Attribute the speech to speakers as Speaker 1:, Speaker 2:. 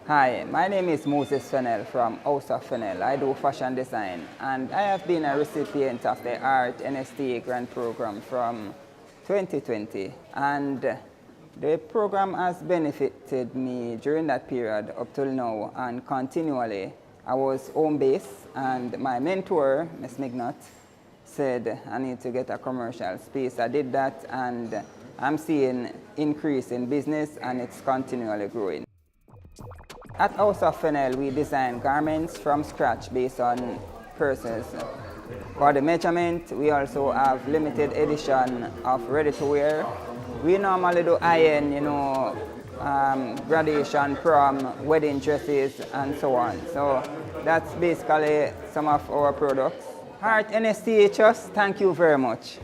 Speaker 1: Hi, my name is Moses Fennell from House of Fennell. I do fashion design and I have been a recipient of the Art NSTA Grant Program from 2020, and the program has benefited me during that period up till now and continually. I was home-based and my mentor, Ms. Mignot, said I need to get a commercial space. I did that and I'm seeing increase in business and it's continually growing. At House of Fennell, we design garments from scratch based on persons. For the measurement, we also have limited edition of ready-to-wear. We normally do high-end, graduation, prom, wedding dresses, and so on. So that's basically some of our products. Art NSTA Trust, thank you very much.